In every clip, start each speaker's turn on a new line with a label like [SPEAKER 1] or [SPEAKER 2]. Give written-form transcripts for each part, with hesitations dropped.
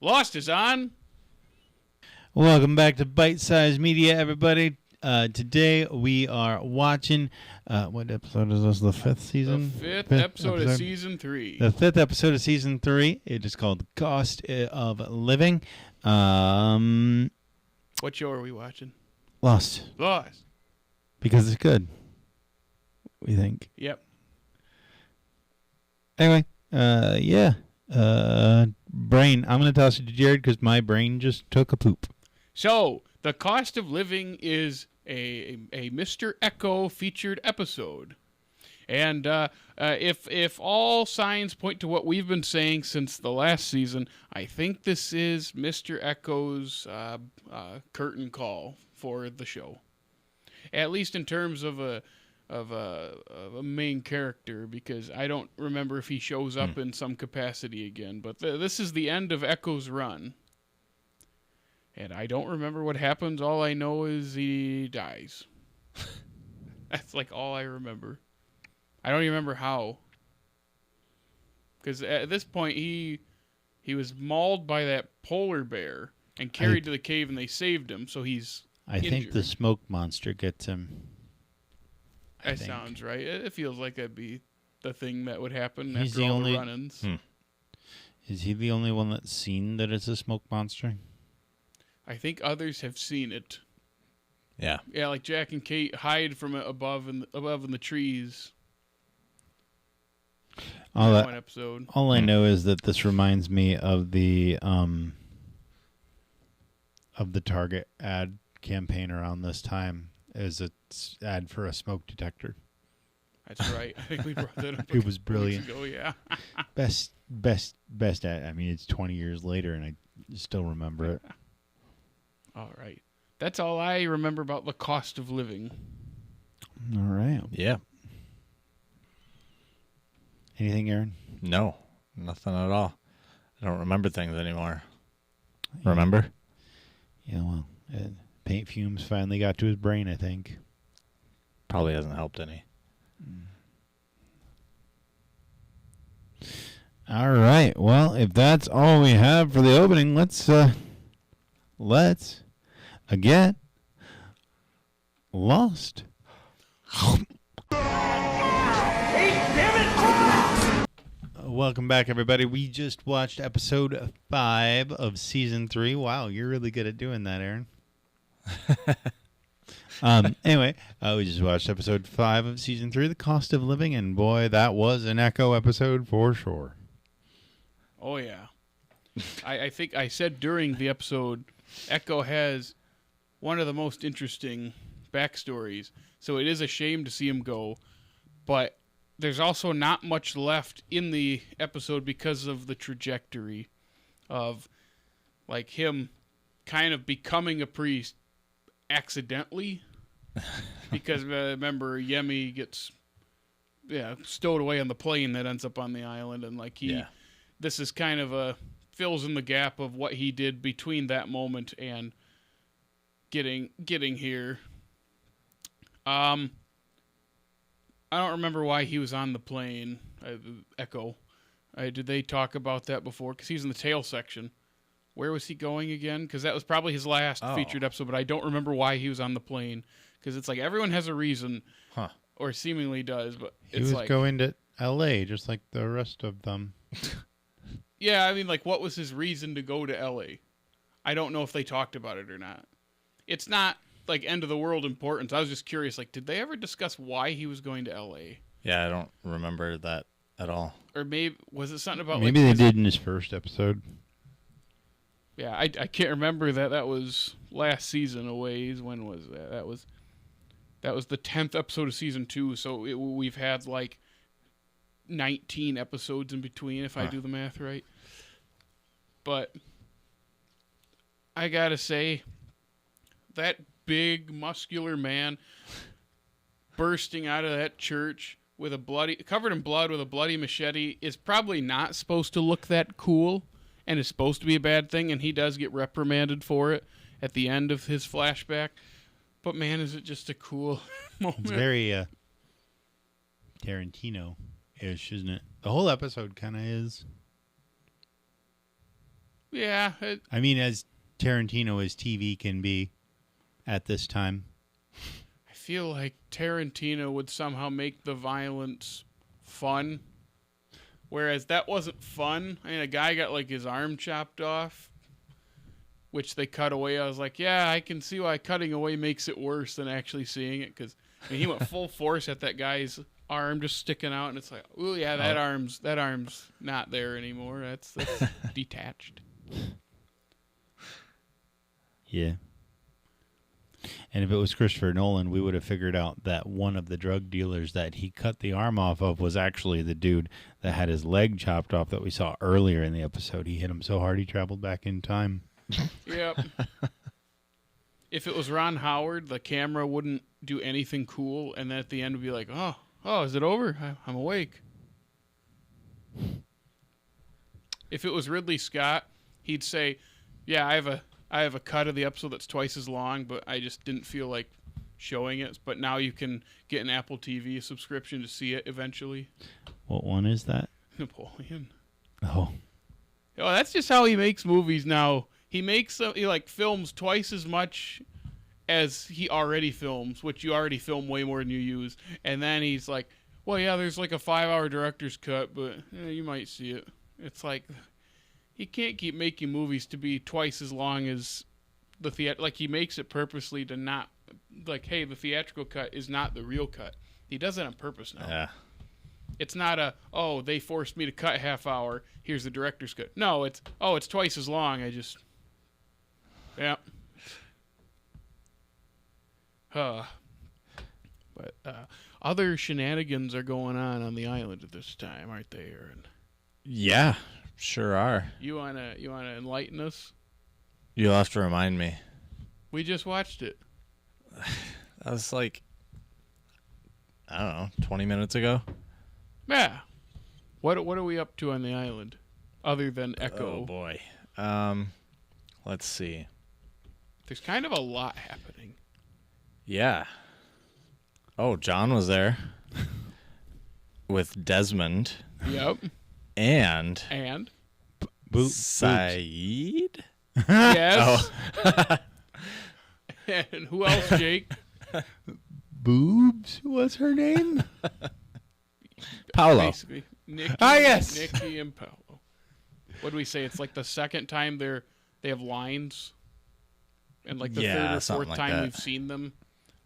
[SPEAKER 1] Lost is on.
[SPEAKER 2] Welcome back to Bite Size Media, everybody. Today we are watching, what episode is this, the fifth season?
[SPEAKER 1] The fifth episode of season 3.
[SPEAKER 2] The fifth episode of season 3. It is called Cost of Living.
[SPEAKER 1] What show are we watching?
[SPEAKER 2] Lost. Because it's good, we think.
[SPEAKER 1] Yep.
[SPEAKER 2] Anyway, brain. I'm going to toss it to Jared because my brain just took a poop.
[SPEAKER 1] So, The Cost of Living is a Mr. Echo featured episode. And if all signs point to what we've been saying since the last season, I think this is Mr. Echo's curtain call for the show. At least in terms of a main character, because I don't remember if he shows up in some capacity again. But this is the end of Echo's run. And I don't remember what happens. All I know is he dies. That's like all I remember. I don't even remember how. Because at this point, he was mauled by that polar bear and carried to the cave, and they saved him, so he's injured.
[SPEAKER 2] think the smoke monster gets him.
[SPEAKER 1] That sounds right. It feels like that'd be the thing that would happen
[SPEAKER 2] He's
[SPEAKER 1] after
[SPEAKER 2] the
[SPEAKER 1] all
[SPEAKER 2] only,
[SPEAKER 1] the run-ins.
[SPEAKER 2] Is he the only one that's seen that it's a smoke monster?
[SPEAKER 1] I think others have seen it.
[SPEAKER 3] Yeah.
[SPEAKER 1] Yeah, like Jack and Kate hide from it above in the trees. One episode.
[SPEAKER 2] All I know is that this reminds me of the Target ad campaign around this time as an ad for a smoke detector.
[SPEAKER 1] That's right. I think we brought that up.
[SPEAKER 2] It was brilliant.
[SPEAKER 1] Ago, yeah.
[SPEAKER 2] best ad. I mean, it's 20 years later, and I still remember it.
[SPEAKER 1] All right. That's all I remember about The Cost of Living.
[SPEAKER 2] All right.
[SPEAKER 3] Yeah.
[SPEAKER 2] Anything, Aaron?
[SPEAKER 3] No, nothing at all. I don't remember things anymore. Yeah. Remember?
[SPEAKER 2] Yeah, well, paint fumes finally got to his brain, I think.
[SPEAKER 3] Probably hasn't helped any.
[SPEAKER 2] All right. Well, if that's all we have for the opening, let's get lost. Welcome back, everybody. We just watched episode 5 of season 3. Wow, you're really good at doing that, Aaron. Anyway, we just watched episode 5 of season 3, The Cost of Living, and boy, that was an Echo episode for sure.
[SPEAKER 1] Oh, yeah. I think I said during the episode, Echo has one of the most interesting backstories, so it is a shame to see him go, but there's also not much left in the episode because of the trajectory of like him kind of becoming a priest accidentally. Because remember, Yemi gets stowed away on the plane that ends up on the island, and like this is kind of fills in the gap of what he did between that moment and getting here. I don't remember why he was on the plane, Echo. Did they talk about that before? Because he's in the tail section. Where was he going again? Because that was probably his last featured episode, but I don't remember why he was on the plane. Because it's like everyone has a reason, or seemingly does, but
[SPEAKER 2] he was going to L.A. just like the rest of them.
[SPEAKER 1] Yeah, I mean, like, what was his reason to go to L.A.? I don't know if they talked about it or not. It's not like end of the world importance. I was just curious, like, did they ever discuss why he was going to L.A.?
[SPEAKER 3] Yeah, I don't remember that at all.
[SPEAKER 1] Or maybe was it something about
[SPEAKER 2] maybe they did in his first episode.
[SPEAKER 1] Yeah, I can't remember that. That was last season a ways. When was that? That was the 10th episode of season 2. So we've had like 19 episodes in between, if I do the math right. But I gotta say, that big muscular man bursting out of that church with covered in blood with a bloody machete is probably not supposed to look that cool, and is supposed to be a bad thing, and he does get reprimanded for it at the end of his flashback. But man, is it just a cool moment.
[SPEAKER 2] It's very Tarantino-ish, isn't it? The whole episode kind of is.
[SPEAKER 1] Yeah.
[SPEAKER 2] I mean, as Tarantino as TV can be at this time.
[SPEAKER 1] I feel like Tarantino would somehow make the violence fun, whereas that wasn't fun. I mean, a guy got like his arm chopped off, which they cut away. I was like, yeah, I can see why cutting away makes it worse than actually seeing it, because I mean, he went full force at that guy's arm just sticking out, and it's like, oh yeah, that arm's not there anymore. That's detached.
[SPEAKER 2] Yeah. And if it was Christopher Nolan, we would have figured out that one of the drug dealers that he cut the arm off of was actually the dude that had his leg chopped off that we saw earlier in the episode. He hit him so hard he traveled back in time.
[SPEAKER 1] Yep. If it was Ron Howard, the camera wouldn't do anything cool, and then at the end would be like, oh, is it over? I'm awake. If it was Ridley Scott, he'd say, yeah, I have a cut of the episode that's twice as long, but I just didn't feel like showing it. But now you can get an Apple TV subscription to see it eventually.
[SPEAKER 2] What one is that?
[SPEAKER 1] Napoleon.
[SPEAKER 2] Oh,
[SPEAKER 1] that's just how he makes movies now. He films twice as much as he already films, which you already film way more than you use. And then he's like, well, yeah, there's like a 5-hour director's cut, but you might see it. It's like, he can't keep making movies to be twice as long as the theater. Like, he makes it purposely to not, like, hey, the theatrical cut is not the real cut. He does it on purpose now.
[SPEAKER 3] Yeah.
[SPEAKER 1] It's not they forced me to cut half hour, here's the director's cut. No, it's twice as long. Yeah. But other shenanigans are going on the island at this time, aren't they, Aaron?
[SPEAKER 3] Yeah, sure are.
[SPEAKER 1] You wanna enlighten us?
[SPEAKER 3] You'll have to remind me.
[SPEAKER 1] We just watched it.
[SPEAKER 3] That was like, I don't know, 20 minutes ago.
[SPEAKER 1] Yeah. What are we up to on the island, other than Echo?
[SPEAKER 3] Oh boy. Let's see.
[SPEAKER 1] There's kind of a lot happening.
[SPEAKER 3] Yeah. Oh, John was there with Desmond.
[SPEAKER 1] Yep.
[SPEAKER 3] And Saeed?
[SPEAKER 1] Yes. Oh. And who else, Jake?
[SPEAKER 2] Boobs was her name?
[SPEAKER 3] Paolo.
[SPEAKER 1] Basically, Nikki,
[SPEAKER 2] yes.
[SPEAKER 1] Nikki and Paolo. What do we say? It's like the second time they have lines, and like the third or fourth
[SPEAKER 3] like
[SPEAKER 1] time
[SPEAKER 3] that.
[SPEAKER 1] we've seen them.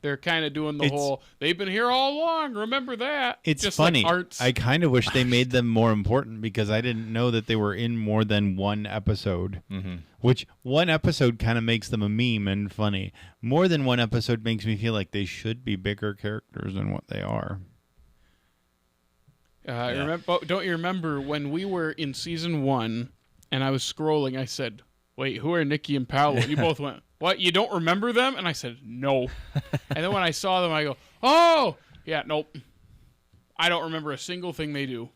[SPEAKER 1] They're kind of doing the whole, they've been here all along, remember that.
[SPEAKER 2] It's
[SPEAKER 1] just
[SPEAKER 2] funny.
[SPEAKER 1] Like arts.
[SPEAKER 2] I kind of wish they made them more important because I didn't know that they were in more than one episode.
[SPEAKER 3] Mm-hmm.
[SPEAKER 2] Which one episode kind of makes them a meme and funny. More than one episode makes me feel like they should be bigger characters than what they are.
[SPEAKER 1] Don't you remember when we were in season 1 and I was scrolling, I said, wait, who are Nikki and Paolo? You both went, what, you don't remember them? And I said, no. And then when I saw them, I go, oh, yeah, nope. I don't remember a single thing they do.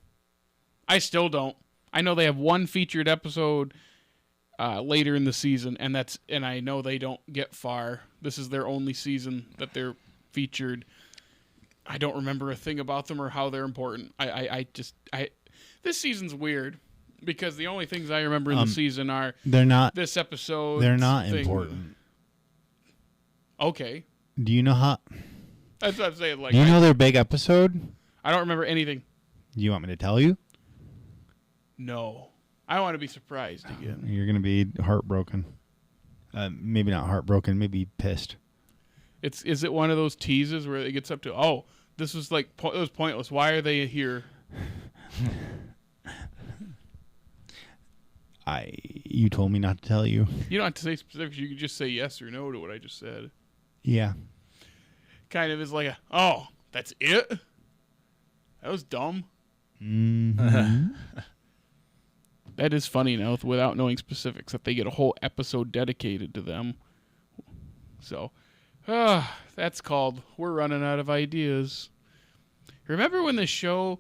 [SPEAKER 1] I still don't. I know they have one featured episode later in the season, and I know they don't get far. This is their only season that they're featured. I don't remember a thing about them or how they're important. This season's weird. Because the only things I remember in the season are this episode.
[SPEAKER 2] They're not important.
[SPEAKER 1] Okay.
[SPEAKER 2] Do you know how?
[SPEAKER 1] That's what I'm saying. Like,
[SPEAKER 2] do you know their big episode?
[SPEAKER 1] I don't remember anything.
[SPEAKER 2] Do you want me to tell you?
[SPEAKER 1] No. I want to be surprised again.
[SPEAKER 2] You're going to be heartbroken. Maybe not heartbroken, maybe pissed.
[SPEAKER 1] Is it one of those teases where it gets up to, this was like, it was pointless. Why are they here?
[SPEAKER 2] You told me not to tell you.
[SPEAKER 1] You don't have to say specifics. You can just say yes or no to what I just said.
[SPEAKER 2] Yeah.
[SPEAKER 1] Kind of is like that's it? That was dumb.
[SPEAKER 2] Mm-hmm.
[SPEAKER 1] That is funny now without knowing specifics that they get a whole episode dedicated to them. So, that's called We're Running Out of Ideas. Remember when the show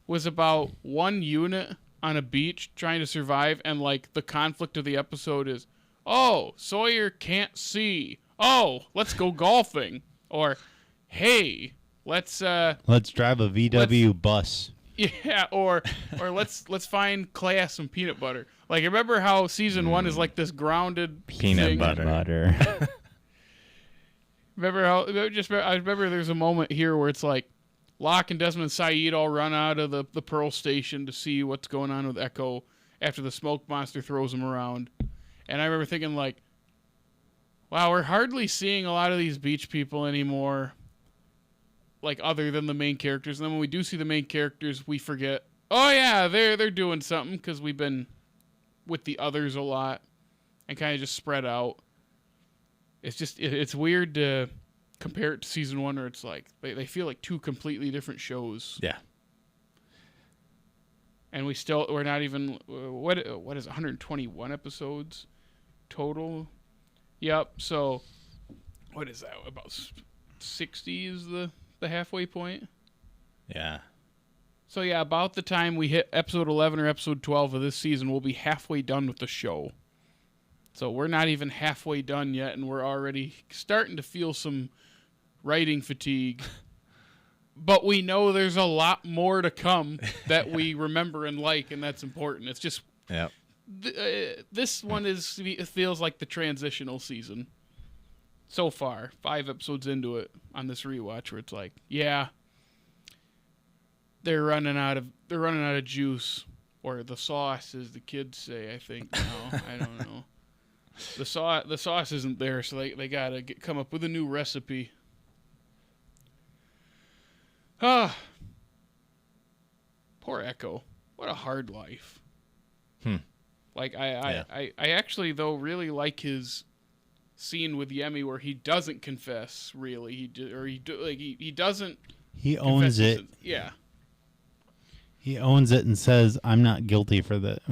[SPEAKER 1] was about one unit on a beach trying to survive, and like the conflict of the episode is, Sawyer can't see. Let's go golfing. Or, hey, let's
[SPEAKER 2] drive a VW bus.
[SPEAKER 1] Yeah, or let's find Clay some peanut butter. Like, remember how season 1 is like this grounded
[SPEAKER 3] Peanut
[SPEAKER 1] thing?
[SPEAKER 3] butter.
[SPEAKER 1] I remember there's a moment here where it's like Locke and Desmond Saeed all run out of the Pearl Station to see what's going on with Echo after the smoke monster throws them around. And I remember thinking, like, wow, we're hardly seeing a lot of these beach people anymore, like, other than the main characters. And then when we do see the main characters, we forget, oh, yeah, they're doing something, because we've been with the others a lot and kind of just spread out. It's just, it's weird to compare it to season 1, where it's like, they feel like two completely different shows.
[SPEAKER 3] Yeah.
[SPEAKER 1] And we're not even, what is it, 121 episodes total? Yep, so, what is that, about 60 is the halfway point?
[SPEAKER 3] Yeah.
[SPEAKER 1] So yeah, about the time we hit episode 11 or episode 12 of this season, we'll be halfway done with the show. So we're not even halfway done yet, and we're already starting to feel some writing fatigue. But we know there's a lot more to come that we remember and like, and that's important. It's just this one it feels like the transitional season so far. 5 episodes into it on this rewatch, where it's like, yeah, they're running out of juice, or the sauce, as the kids say. I think now. I don't know. The sauce isn't there, so they gotta come up with a new recipe. Ah, poor Echo. What a hard life. Like I actually though really like his scene with Yemi where he doesn't confess really. He doesn't.
[SPEAKER 2] He owns it.
[SPEAKER 1] Yeah.
[SPEAKER 2] He owns it and says, "I'm not guilty for that.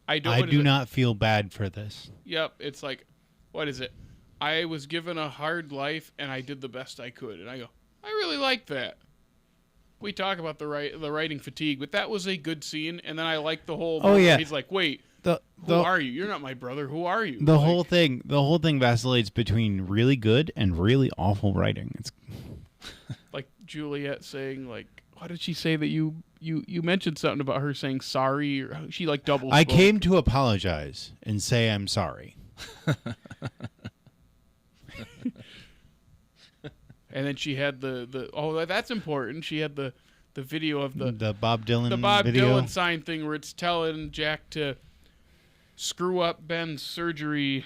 [SPEAKER 2] I do not feel bad for this."
[SPEAKER 1] Yep, it's like, what is it? I was given a hard life and I did the best I could. And I go, I really like that. We talk about the writing fatigue, but that was a good scene. And then I like the whole.
[SPEAKER 2] Oh yeah.
[SPEAKER 1] He's like, wait, who are you? You're not my brother. Who are you?
[SPEAKER 2] The whole thing vacillates between really good and really awful writing. It's
[SPEAKER 1] like Juliet saying, like, what did she say that you mentioned something about her saying sorry, or she like double spoke.
[SPEAKER 2] I came to apologize and say I'm sorry.
[SPEAKER 1] And then she had the that's important. She had the video of the
[SPEAKER 2] Bob Dylan
[SPEAKER 1] Dylan sign thing where it's telling Jack to screw up Ben's surgery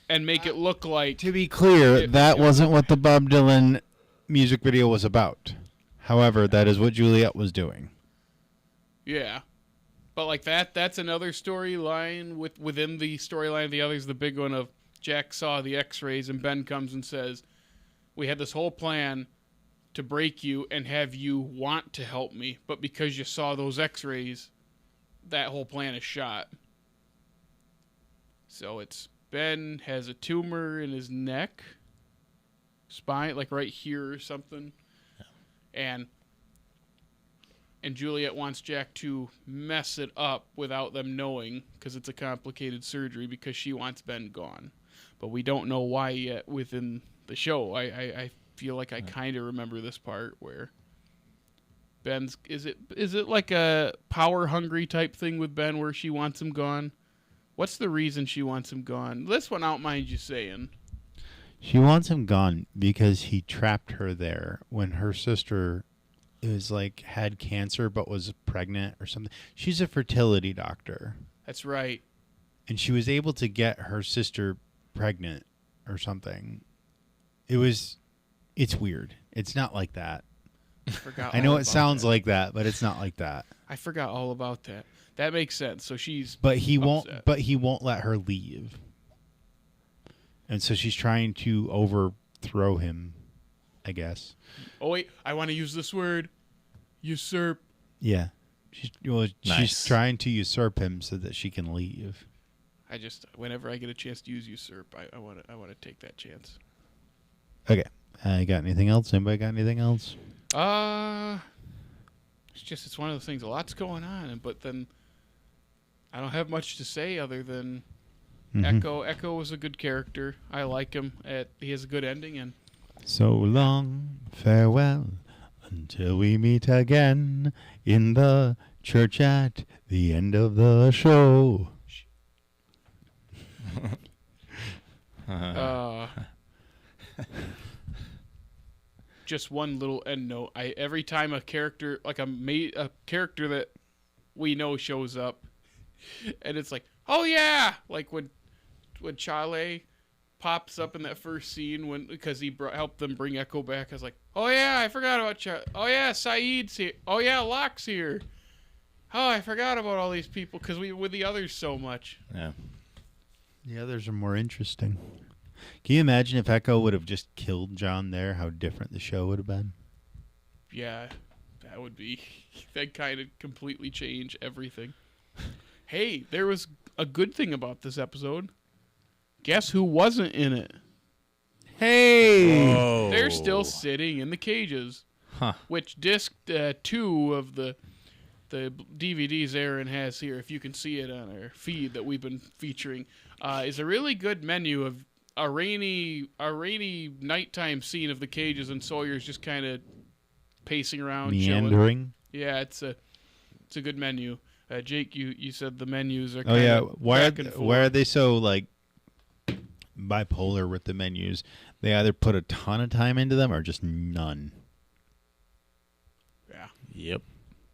[SPEAKER 1] and make it look like.
[SPEAKER 2] To be clear, that wasn't what the Bob Dylan music video was about. However, that is what Juliet was doing.
[SPEAKER 1] Yeah. But like that's another storyline within the storyline of the others. The big one of Jack saw the x-rays and Ben comes and says, we had this whole plan to break you and have you want to help me, but because you saw those x-rays, that whole plan is shot. So it's Ben has a tumor in his neck, spine, like right here or something. Yeah. And Juliet wants Jack to mess it up without them knowing, because it's a complicated surgery, because she wants Ben gone. But we don't know why yet within the show. I feel like I kind of remember this part where Ben's is it like a power hungry type thing with Ben where she wants him gone? What's the reason she wants him gone? This one I don't mind you saying.
[SPEAKER 2] She wants him gone because he trapped her there when her sister had cancer but was pregnant or something. She's a fertility doctor.
[SPEAKER 1] That's right.
[SPEAKER 2] And she was able to get her sister pregnant or something. It's weird. It's not like that. I know it sounds like that, but it's not like that.
[SPEAKER 1] I forgot all about that. That makes sense. So she's
[SPEAKER 2] he
[SPEAKER 1] upset.
[SPEAKER 2] won't let her leave. And so she's trying to overthrow him, I guess.
[SPEAKER 1] Oh wait, I want to use this word. Usurp.
[SPEAKER 2] Yeah. She's trying to usurp him so that she can leave.
[SPEAKER 1] Whenever I get a chance to use usurp, I want to take that chance.
[SPEAKER 2] Okay. Got anything else? Anybody got anything else?
[SPEAKER 1] It's one of those things. A lot's going on, but then I don't have much to say other than Echo. Echo was a good character. I like him. He has a good ending, and
[SPEAKER 2] so long, farewell. Until we meet again in the church at the end of the show.
[SPEAKER 1] Just one little end note. Every time a character, like a character that we know shows up, and it's like, oh yeah, like when Chale pops up in that first scene because he helped them bring Echo back. I was like, oh yeah, I forgot about Chale. Oh yeah, Saeed's here. Oh yeah, Locke's here. Oh, I forgot about all these people because we with the others so much.
[SPEAKER 3] Yeah.
[SPEAKER 2] The others are more interesting. Can you imagine if Echo would have just killed John there, how different the show would have been?
[SPEAKER 1] Yeah, that would be... That kind of completely change everything. Hey, there was a good thing about this episode. Guess who wasn't in it?
[SPEAKER 2] Hey!
[SPEAKER 3] Whoa.
[SPEAKER 1] They're still sitting in the cages.
[SPEAKER 3] Huh.
[SPEAKER 1] Which disc 2 of the DVDs Aaron has here, if you can see it on our feed that we've been featuring, is a really good menu of a rainy nighttime scene of the cages, and Sawyer's just kind of pacing around,
[SPEAKER 2] meandering.
[SPEAKER 1] chilling. Yeah, it's a good menu. Jake, you said the menus are.
[SPEAKER 2] Oh yeah, why are they so like bipolar with the menus? They either put a ton of time into them or just none.
[SPEAKER 1] Yeah.
[SPEAKER 3] Yep.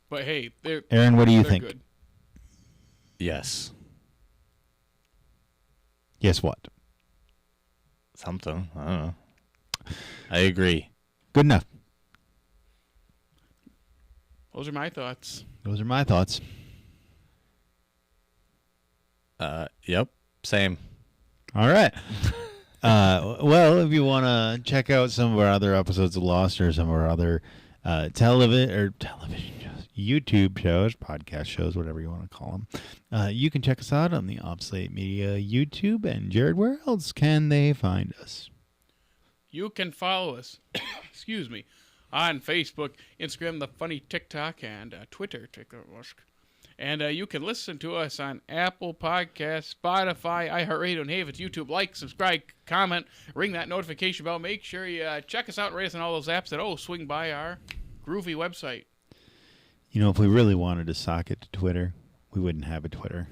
[SPEAKER 1] But hey,
[SPEAKER 2] Aaron, what do you think?
[SPEAKER 1] Good.
[SPEAKER 3] Yes.
[SPEAKER 2] Yes, what?
[SPEAKER 3] Something. I don't know. I agree.
[SPEAKER 2] Good enough.
[SPEAKER 1] Those are my thoughts.
[SPEAKER 2] Those are my thoughts.
[SPEAKER 3] Yep. Same.
[SPEAKER 2] All right. Well, if you want to check out some of our other episodes of Lost or some of our other television shows, YouTube shows, podcast shows, whatever you want to call them, you can check us out on the Slate Media YouTube. And Jared, where else can they find us?
[SPEAKER 1] You can follow us, excuse me, on Facebook, Instagram, the funny TikTok, and Twitter. And you can listen to us on Apple Podcasts, Spotify, iHeartRadio, and hey, if it's YouTube, like, subscribe, comment, ring that notification bell. Make sure you check us out and rate us on all those apps that, swing by our groovy website.
[SPEAKER 2] You know, if we really wanted to sock it to Twitter, we wouldn't have a Twitter.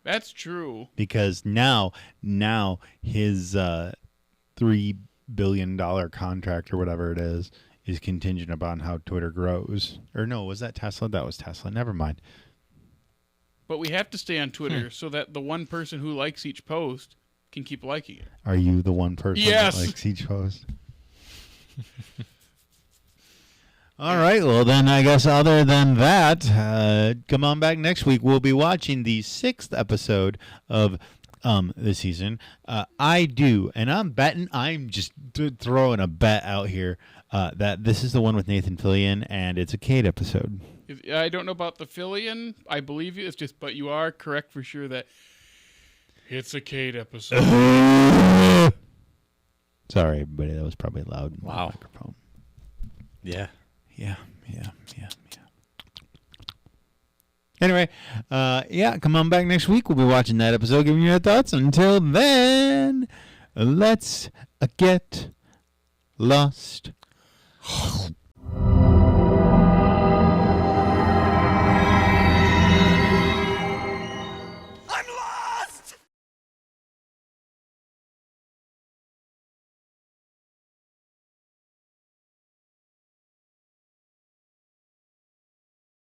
[SPEAKER 1] That's true.
[SPEAKER 2] Because now his $3 billion contract or whatever it is contingent upon how Twitter grows. Or no, was that Tesla? That was Tesla. Never mind.
[SPEAKER 1] But we have to stay on Twitter so that the one person who likes each post can keep liking it.
[SPEAKER 2] Are you the one person that likes each post? All right. Well, then I guess other than that, come on back next week. We'll be watching the 6th episode of the season. I do, and I'm just throwing a bet out here that this is the one with Nathan Fillion, and it's a Kate episode.
[SPEAKER 1] I don't know about the Fillion. I believe you. It's just, but you are correct for sure that it's a Kate episode.
[SPEAKER 2] Sorry, everybody. That was probably loud in
[SPEAKER 3] Wow.
[SPEAKER 2] my microphone.
[SPEAKER 3] Yeah.
[SPEAKER 2] Yeah. Anyway, come on back next week. We'll be watching that episode, giving you our thoughts. Until then, let's get lost.